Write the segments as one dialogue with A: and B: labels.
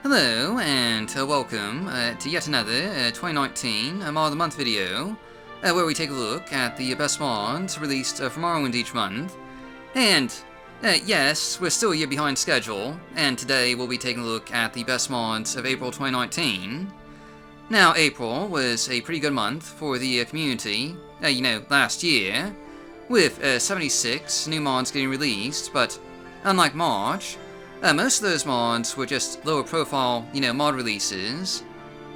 A: Hello, and welcome to yet another 2019 Mod of the Month video, where we take a look at the best mods released from Morrowind each month. And, yes, we're still a year behind schedule, and today we'll be taking a look at the best mods of April 2019. Now, April was a pretty good month for the community, last year, with 76 new mods getting released, but unlike March, most of those mods were just lower profile, mod releases.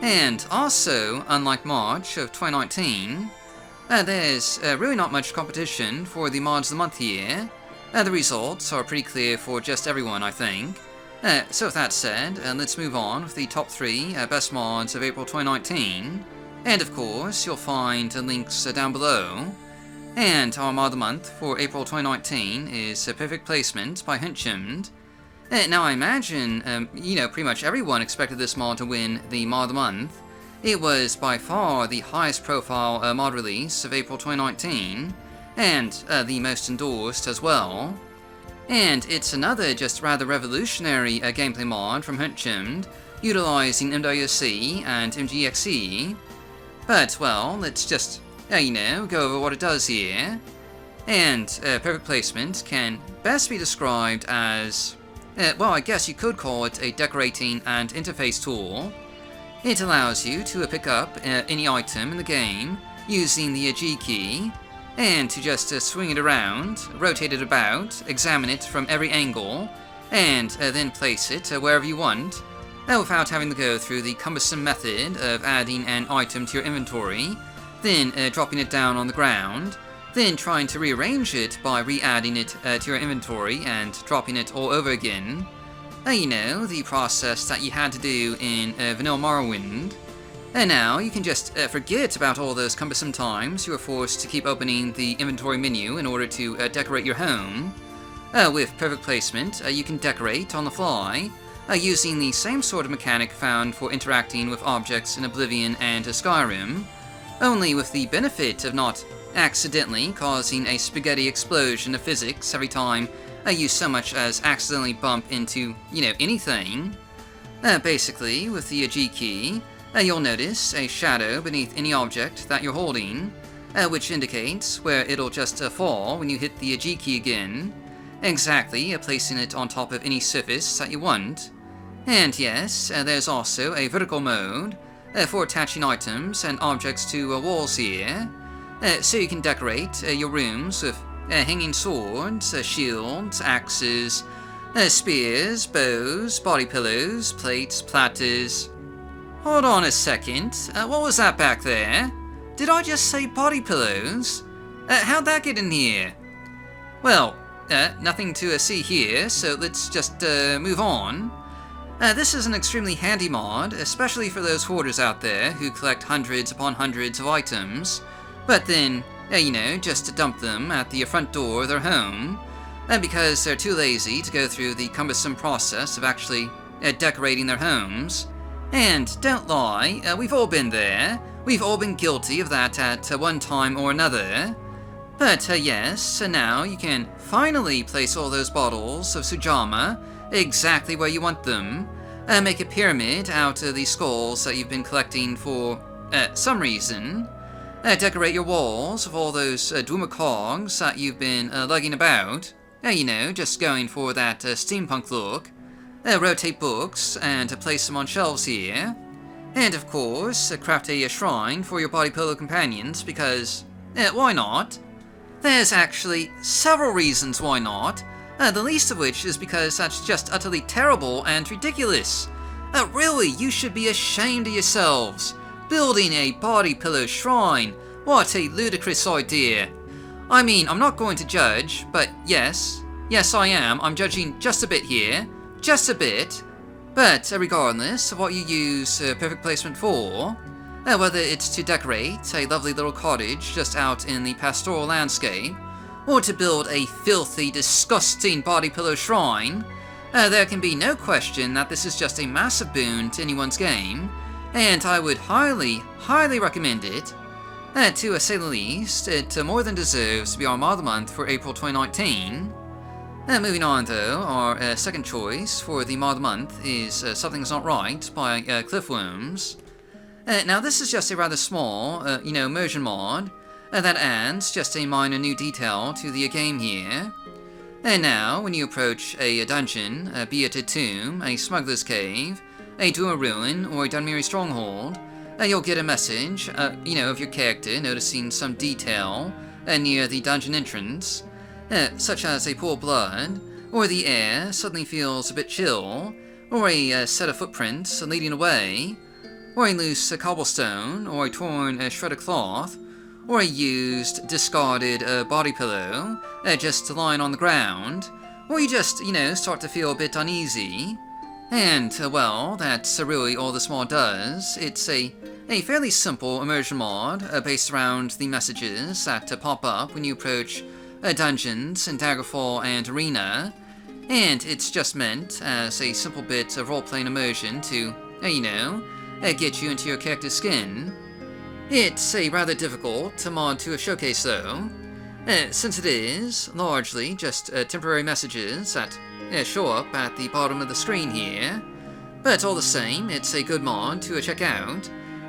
A: And also, unlike March of 2019, there's really not much competition for the mods of the month here. The results are pretty clear for just everyone, I think. So with that said, let's move on with the top 3 best mods of April 2019. And of course, you'll find links down below. And our mod of the month for April 2019 is Perfect Placement by Hrnchamd. Now I imagine, pretty much everyone expected this mod to win the mod of the month. It was by far the highest profile mod release of April 2019, and the most endorsed as well. And it's another just rather revolutionary gameplay mod from Hrnchamd, utilizing MWC and MGXE. But, well, let's just, go over what it does here. And Perfect Placement can best be described as, well, I guess you could call it a decorating and interface tool. It allows you to pick up any item in the game using the G key, and to just swing it around, rotate it about, examine it from every angle, and then place it wherever you want, without having to go through the cumbersome method of adding an item to your inventory, then dropping it down on the ground, then trying to rearrange it by re-adding it to your inventory and dropping it all over again. The process that you had to do in vanilla Morrowind. And now you can just forget about all those cumbersome times you were forced to keep opening the inventory menu in order to decorate your home. With Perfect Placement, you can decorate on the fly, using the same sort of mechanic found for interacting with objects in Oblivion and Skyrim, only with the benefit of not accidentally causing a spaghetti explosion of physics every time you so much as accidentally bump into, anything. Basically, with the G key, you'll notice a shadow beneath any object that you're holding, which indicates where it'll just fall when you hit the G key again, exactly placing it on top of any surface that you want. And yes, there's also a vertical mode for attaching items and objects to walls here. So you can decorate your rooms with hanging swords, shields, axes, spears, bows, body pillows, plates, platters. Hold on a second, what was that back there? Did I just say body pillows? How'd that get in here? Well, nothing to see here, so let's just move on. This is an extremely handy mod, especially for those hoarders out there who collect hundreds upon hundreds of items, but then, just to dump them at the front door of their home, because they're too lazy to go through the cumbersome process of actually decorating their homes. And don't lie, we've all been there. We've all been guilty of that at one time or another. But yes, now you can finally place all those bottles of Sujama exactly where you want them. Make a pyramid out of the skulls that you've been collecting for some reason. Decorate your walls with all those Dwemer cogs that you've been lugging about. Just going for that steampunk look. Rotate books and place them on shelves here. And of course, craft a shrine for your body pillow companions because, why not? There's actually several reasons why not, the least of which is because that's just utterly terrible and ridiculous. Really, you should be ashamed of yourselves. Building a body pillow shrine, what a ludicrous idea. I mean, I'm not going to judge, but yes I am, I'm judging just a bit here, just a bit. But regardless of what you use Perfect Placement for, whether it's to decorate a lovely little cottage just out in the pastoral landscape, or to build a filthy, disgusting body pillow shrine, there can be no question that this is just a massive boon to anyone's game, and I would highly recommend it. To say the least, it more than deserves to be our mod of the month for April 2019. Moving on though, our second choice for the mod of the month is Something's Not Right by Cliffworms. Now this is just a rather small, immersion mod that adds just a minor new detail to the game here. And now, when you approach a dungeon, be it a tomb, a smuggler's cave, a Dwarven ruin, or a Dunmeri stronghold, you'll get a message, of your character noticing some detail near the dungeon entrance, such as a pool of blood, or the air suddenly feels a bit chill, or a set of footprints leading away, or a loose cobblestone, or a torn shred of cloth, or a used, discarded body pillow just lying on the ground, or you just, start to feel a bit uneasy. And, well, that's really all this mod does. It's a fairly simple immersion mod based around the messages that pop up when you approach dungeons in Daggerfall and Arena, and it's just meant as a simple bit of role-playing immersion to, get you into your character's skin. It's a rather difficult mod to showcase though, since it is largely just temporary messages that show up at the bottom of the screen here, but all the same, it's a good mod to check out,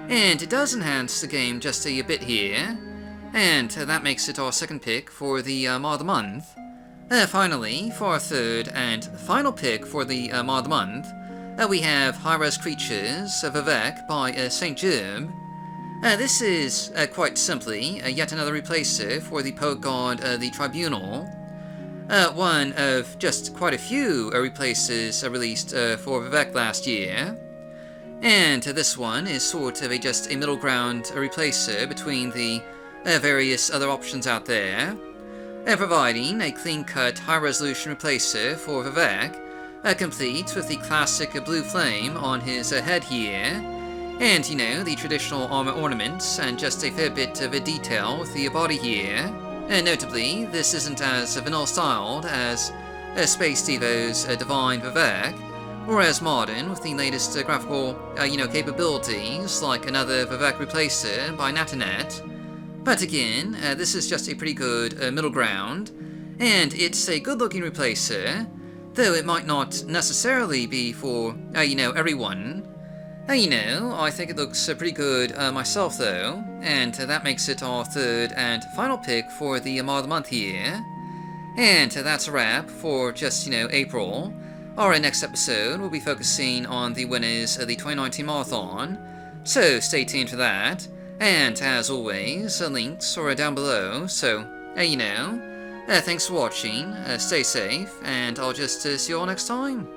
A: and it does enhance the game just a bit here, and that makes it our second pick for the mod of the month. Finally, for our third and final pick for the mod of the month, we have HiRez Creatures of Vivec by St. Gerb. This is, quite simply, yet another replacer for the poet god the Tribunal. One of just quite a few replacers released for Vivec last year. And this one is sort of just a middle ground replacer between the various other options out there, providing a clean-cut, high-resolution replacer for Vivec, complete with the classic blue flame on his head here, and, the traditional armor ornaments, and just a fair bit of a detail with the body here. And notably, this isn't as vanilla-styled as Space Devo's Divine Vivec, or as modern with the latest graphical, capabilities, like another Vivec replacer by Natanet. But again, this is just a pretty good middle ground, and it's a good-looking replacer, though it might not necessarily be for, everyone. I think it looks pretty good myself though, and that makes it our third and final pick for the mod of the month here. And that's a wrap for just, April. Our next episode will be focusing on the winners of the 2019 Marathon, so stay tuned for that. And as always, links are down below, so, thanks for watching, stay safe, and I'll just see you all next time.